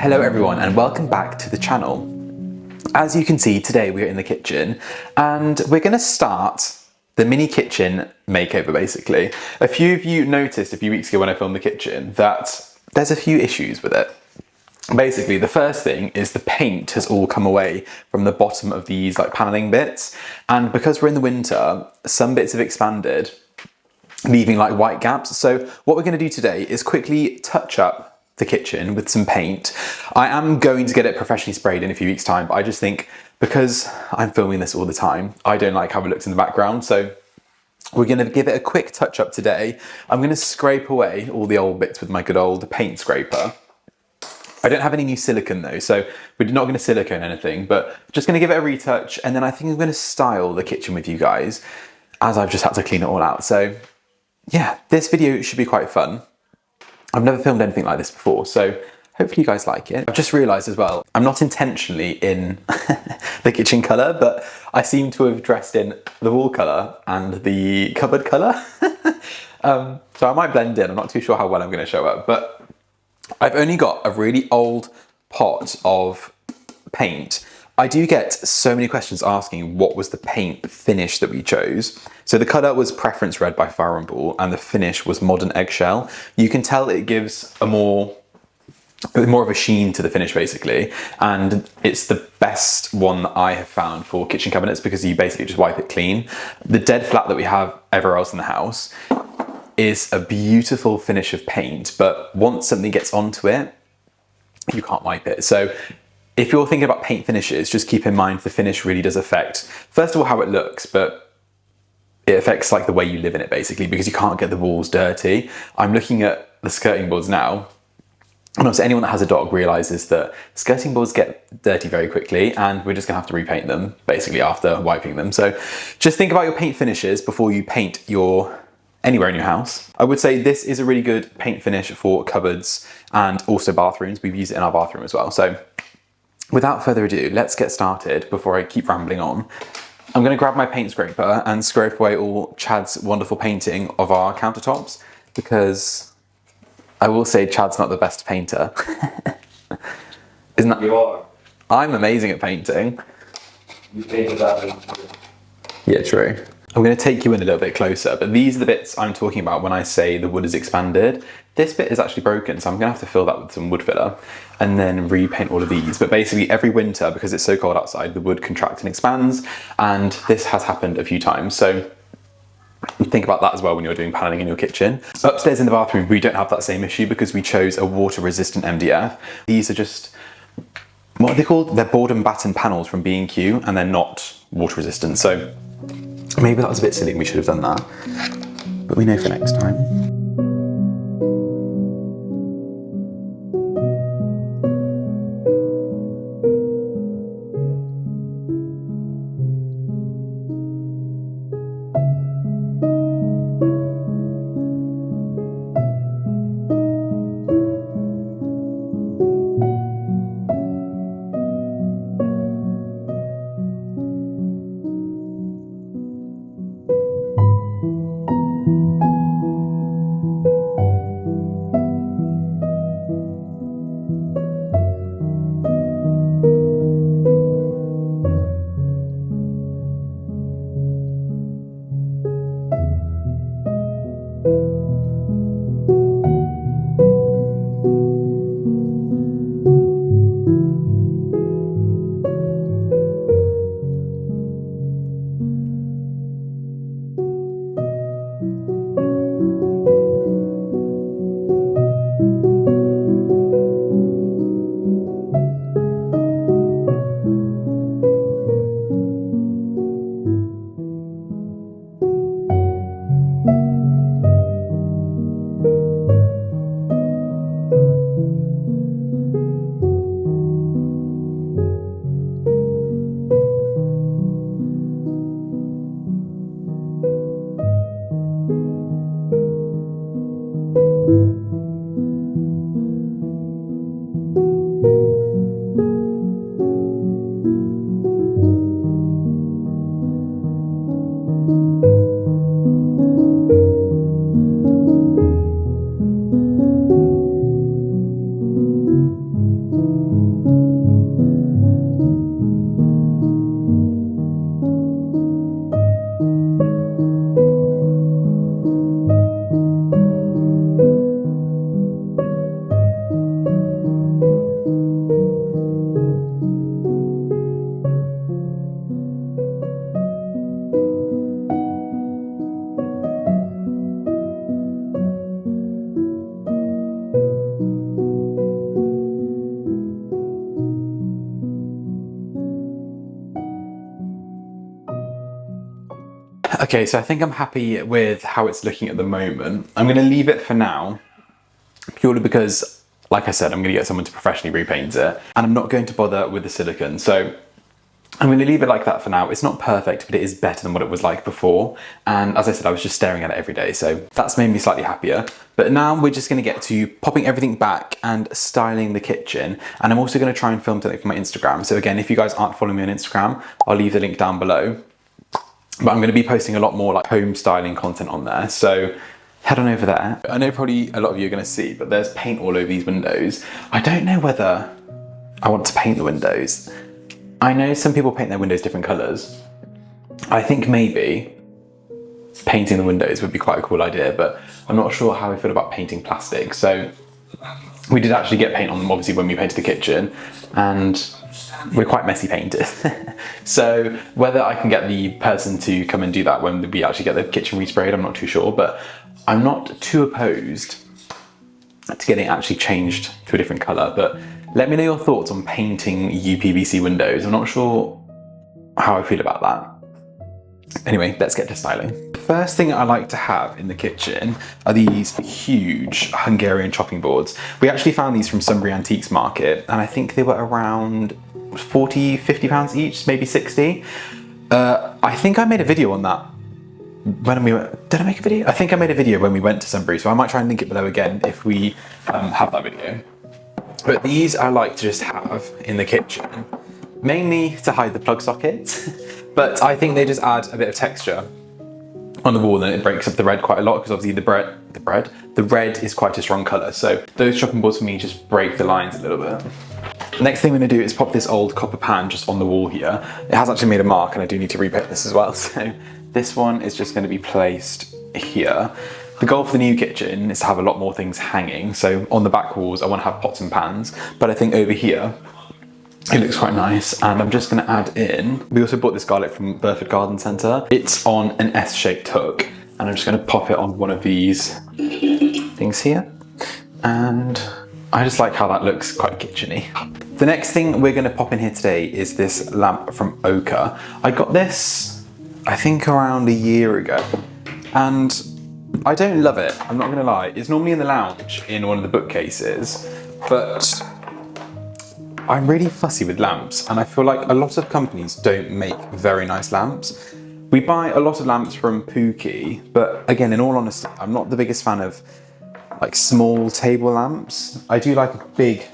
Hello everyone and welcome back to the channel. As you can see, today we're in the kitchen and we're going to start the mini kitchen makeover basically. A few of you noticed a few weeks ago when I filmed the kitchen that there's a few issues with it. Basically, the first thing is the paint has all come away from the bottom of these like paneling bits, and because we're in the winter, some bits have expanded, leaving like white gaps. So what we're going to do today is quickly touch up the kitchen with some paint. I am going to get it professionally sprayed in a few weeks time, but I just think because I'm filming this all the time, I don't like how it looks in the background. So we're going to give it a quick touch up today. I'm going to scrape away all the old bits with my good old paint scraper. I don't have any new silicone though, so we're not going to silicone anything, but just going to give it a retouch, and then I think I'm going to style the kitchen with you guys as I've just had to clean it all out. So yeah, this video should be quite fun. I've never filmed anything like this before, so hopefully you guys like it. I've just realised as well, I'm not intentionally in the kitchen colour, but I seem to have dressed in the wall colour and the cupboard colour. So I might blend in, I'm not too sure how well I'm going to show up, but I've only got a really old pot of paint. I do get so many questions asking what was the paint finish that we chose. So the colour was Preference Red by Fire and Ball and the finish was Modern Eggshell. You can tell it gives a more of a sheen to the finish basically, and it's the best one that I have found for kitchen cabinets because you basically just wipe it clean. The dead flat that we have everywhere else in the house is a beautiful finish of paint, but once something gets onto it, you can't wipe it. So if you're thinking about paint finishes, just keep in mind the finish really does affect, first of all, how it looks, but it affects like the way you live in it basically, because you can't get the walls dirty. I'm looking at the skirting boards now, and obviously anyone that has a dog realizes that skirting boards get dirty very quickly, and we're just gonna have to repaint them basically after wiping them. So just think about your paint finishes before you paint anywhere in your house. I would say this is a really good paint finish for cupboards and also bathrooms. We've used it in our bathroom as well. So without further ado, let's get started before I keep rambling on. I'm going to grab my paint scraper and scrape away all Chad's wonderful painting of our countertops, because I will say Chad's not the best painter. Isn't that? You are. I'm amazing at painting. You painted that. Yeah, true. I'm going to take you in a little bit closer, but these are the bits I'm talking about when I say the wood is expanded. This bit is actually broken, so I'm going to have to fill that with some wood filler and then repaint all of these. But basically every winter, because it's so cold outside, the wood contracts and expands, and this has happened a few times. So think about that as well when you're doing paneling in your kitchen. Upstairs in the bathroom, we don't have that same issue because we chose a water-resistant MDF. These are just, what are they called? They're board and batten panels from B&Q, and they're not water-resistant. So maybe that was a bit silly and we should have done that, but we know for next time. Okay, so I think I'm happy with how it's looking at the moment. I'm gonna leave it for now, purely because, like I said, I'm gonna get someone to professionally repaint it, and I'm not going to bother with the silicone. So I'm going to leave it like that for now. It's not perfect, but it is better than what it was like before. And as I said, I was just staring at it every day, so that's made me slightly happier. But now we're just going to get to popping everything back and styling the kitchen. And I'm also going to try and film something for my Instagram. So again, if you guys aren't following me on Instagram, I'll leave the link down below. But I'm going to be posting a lot more like home styling content on there. So head on over there. I know probably a lot of you are going to see, but there's paint all over these windows. I don't know whether I want to paint the windows. I know some people paint their windows different colours. I think maybe painting the windows would be quite a cool idea, but I'm not sure how I feel about painting plastic. So we did actually get paint on them, obviously, when we painted the kitchen, and we're quite messy painted. So whether I can get the person to come and do that when we actually get the kitchen resprayed, I'm not too sure, but I'm not too opposed to getting it actually changed to a different colour. But let me know your thoughts on painting UPVC windows. I'm not sure how I feel about that. Anyway, let's get to styling. The first thing I like to have in the kitchen are these huge Hungarian chopping boards. We actually found these from Sunbury Antiques Market, and I think they were around 40, 50 pounds each, maybe 60. I think I made a video on that when we went. Did I make a video? I think I made a video when we went to Sunbury, so I might try and link it below again if we have that video. But these I like to just have in the kitchen, mainly to hide the plug sockets, but I think they just add a bit of texture on the wall, and it breaks up the red quite a lot, because obviously the red is quite a strong colour. So those chopping boards for me just break the lines a little bit. Next thing I'm going to do is pop this old copper pan just on the wall here. It has actually made a mark, and I do need to repaint this as well. So this one is just going to be placed here. The goal for the new kitchen is to have a lot more things hanging. So on the back walls, I want to have pots and pans, but I think over here, it looks quite nice. And I'm just going to add in, we also bought this garlic from Burford Garden Centre. It's on an S-shaped hook, and I'm just going to pop it on one of these things here. And I just like how that looks quite kitcheny. The next thing we're going to pop in here today is this lamp from Ochre. I got this, I think, around a year ago, and I don't love it, I'm not gonna lie. It's normally in the lounge in one of the bookcases, but I'm really fussy with lamps, and I feel like a lot of companies don't make very nice lamps. We buy a lot of lamps from Pookie, but again, in all honesty, I'm not the biggest fan of like small table lamps. I do like a big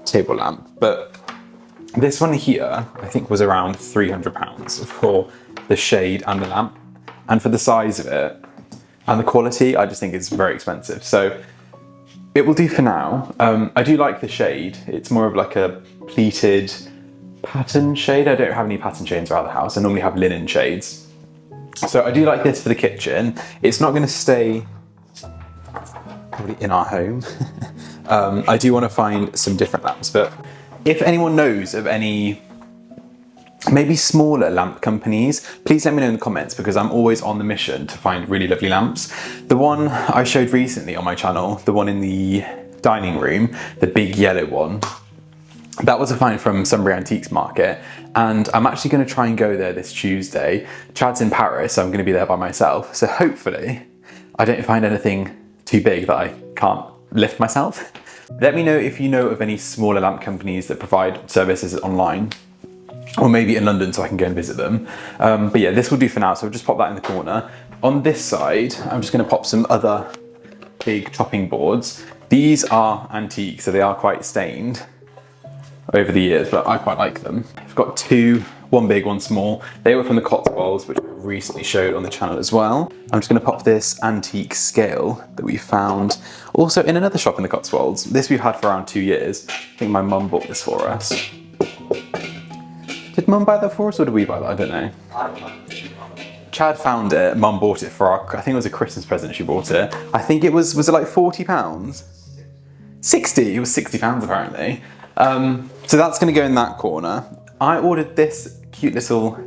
table lamp, but this one here, I think, was around £300 for the shade and the lamp, and for the size of it, and the quality, I just think it's very expensive. So it will do for now. I do like the shade. It's more of like a pleated pattern shade. I don't have any pattern shades around the house. I normally have linen shades. So I do like this for the kitchen. It's not going to stay probably in our home. I do want to find some different lamps, but if anyone knows of any maybe smaller lamp companies, please let me know in the comments, because I'm always on the mission to find really lovely lamps. The one I showed recently on my channel, the one in the dining room, the big yellow one, that was a find from Sunbury Antiques Market, and I'm actually going to try and go there this Tuesday. Chad's in Paris, so I'm going to be there by myself, so hopefully I don't find anything too big that I can't lift myself. Let me know if you know of any smaller lamp companies that provide services online, or maybe in London, so I can go and visit them. But yeah, this will do for now, so I'll just pop that in the corner. On this side, I'm just going to pop some other big chopping boards. These are antique, so they are quite stained over the years, but I quite like them. I've got two, one big, one small. They were from the Cotswolds, which I recently showed on the channel as well. I'm just going to pop this antique scale that we found also in another shop in the Cotswolds. This we've had for around 2 years. I think my mum bought this for us. Did Mum buy that for us, or did we buy that? I don't know. Chad found it, Mum bought it for our, I think it was a Christmas present she bought it. I think it was it like £40? 60, it was £60 apparently. So that's gonna go in that corner. I ordered this cute little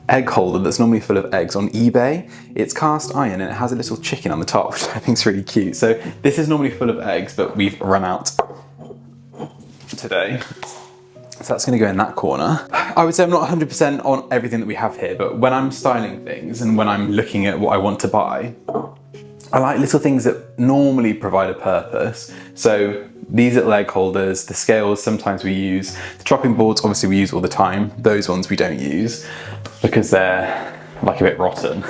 egg holder that's normally full of eggs on eBay. It's cast iron and it has a little chicken on the top, which I think is really cute. So this is normally full of eggs, but we've run out today. So that's gonna go in that corner. I would say I'm not 100% on everything that we have here, but when I'm styling things and when I'm looking at what I want to buy, I like little things that normally provide a purpose. So these little egg holders, the scales sometimes we use, the chopping boards obviously we use all the time. Those ones we don't use because they're like a bit rotten,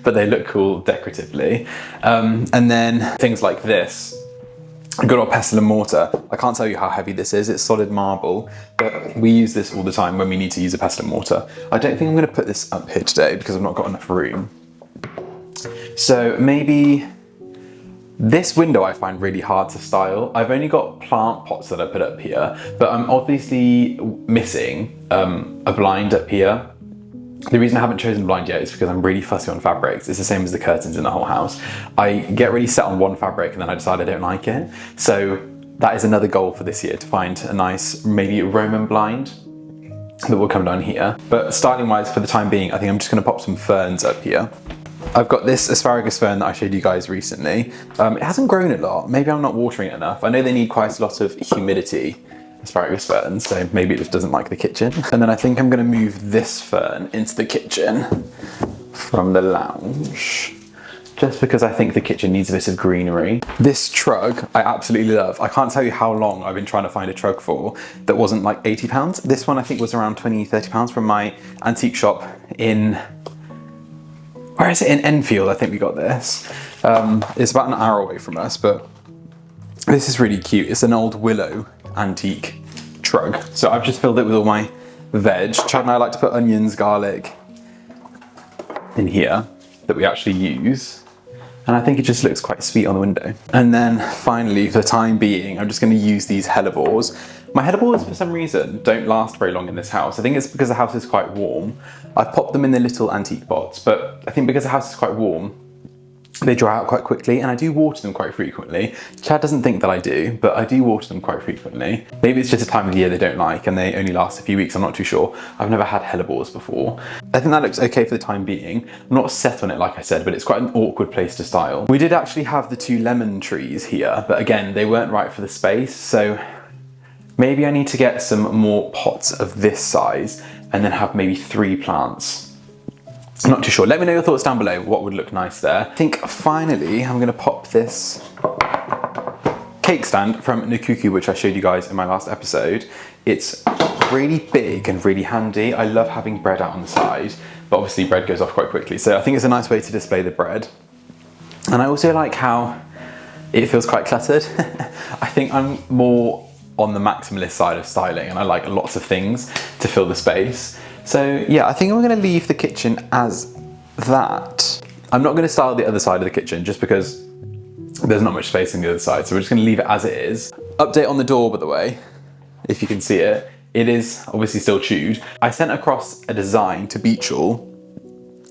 but they look cool decoratively. And then things like this, good old pestle and mortar. I can't tell you how heavy this is, it's solid marble, but we use this all the time when we need to use a pestle and mortar. I don't think I'm gonna put this up here today because I've not got enough room. So maybe this window I find really hard to style. I've only got plant pots that I put up here, but I'm obviously missing a blind up here. The reason I haven't chosen a blind yet is because I'm really fussy on fabrics. It's the same as the curtains in the whole house. I get really set on one fabric and then I decide I don't like it. So that is another goal for this year, to find a nice, maybe Roman blind that will come down here. But styling wise, for the time being, I think I'm just gonna pop some ferns up here. I've got this asparagus fern that I showed you guys recently. It hasn't grown a lot. Maybe I'm not watering it enough. I know they need quite a lot of humidity, asparagus ferns, so maybe it just doesn't like the kitchen. And then I think I'm gonna move this fern into the kitchen from the lounge, just because I think the kitchen needs a bit of greenery. This trug I absolutely love. I can't tell you how long I've been trying to find a trug for that wasn't like £80. This one I think was around 20, 30 pounds from my antique shop in, where is it? In Enfield, I think we got this. It's about an hour away from us, but this is really cute. It's an old willow antique trug. So I've just filled it with all my veg. Chad and I like to put onions, garlic in here that we actually use. And I think it just looks quite sweet on the window. And then finally, for the time being, I'm just gonna use these hellebores. My hellebores, for some reason, don't last very long in this house. I think it's because the house is quite warm. I've popped them in the little antique pots, but I think because the house is quite warm, they dry out quite quickly, and I do water them quite frequently. Chad doesn't think that I do, but I do water them quite frequently. Maybe it's just a time of year they don't like and they only last a few weeks, I'm not too sure. I've never had hellebores before. I think that looks okay for the time being. I'm not set on it, like I said, but it's quite an awkward place to style. We did actually have the 2 lemon trees here, but again, they weren't right for the space, so maybe I need to get some more pots of this size and then have maybe 3 plants. I'm not too sure. Let me know your thoughts down below, what would look nice there. I think finally I'm gonna pop this cake stand from Nakuku, which I showed you guys in my last episode. It's really big and really handy. I love having bread out on the side, but obviously bread goes off quite quickly. So I think it's a nice way to display the bread. And I also like how it feels quite cluttered. I think I'm more on the maximalist side of styling and I like lots of things to fill the space. So yeah, I think I'm gonna leave the kitchen as that. I'm not gonna style the other side of the kitchen just because there's not much space on the other side. So we're just gonna leave it as it is. Update on the door, by the way, if you can see it. It is obviously still chewed. I sent across a design to Beachall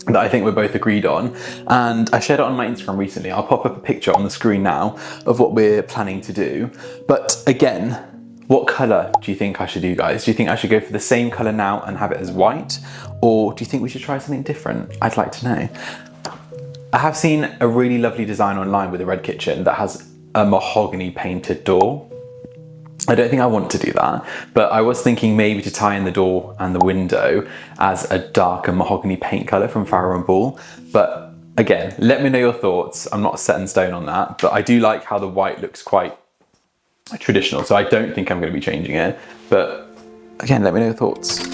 that I think we're both agreed on, and I shared it on my Instagram recently. I'll pop up a picture on the screen now of what we're planning to do. But again, what colour do you think I should do, guys? Do you think I should go for the same colour now and have it as white? Or do you think we should try something different? I'd like to know. I have seen a really lovely design online with a red kitchen that has a mahogany painted door. I don't think I want to do that, but I was thinking maybe to tie in the door and the window as a darker mahogany paint colour from Farrow & Ball. But again, let me know your thoughts. I'm not set in stone on that, but I do like how the white looks quite traditional, so I don't think I'm going to be changing it. But again, let me know your thoughts.